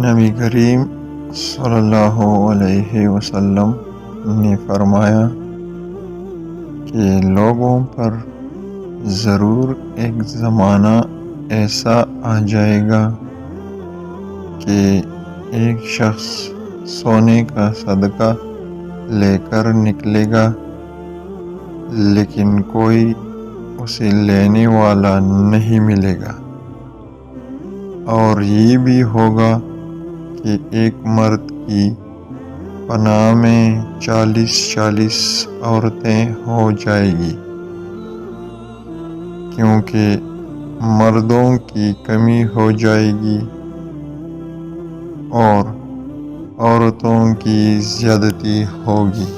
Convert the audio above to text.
نبی کریم صلی اللہ علیہ وسلم نے فرمایا کہ لوگوں پر ضرور ایک زمانہ ایسا آ جائے گا کہ ایک شخص سونے کا صدقہ لے کر نکلے گا، لیکن کوئی اسے لینے والا نہیں ملے گا، اور یہ بھی ہوگا کہ ایک مرد کی پناہ میں 40 عورتیں ہو جائے گی، کیونکہ مردوں کی کمی ہو جائے گی اور عورتوں کی زیادتی ہوگی۔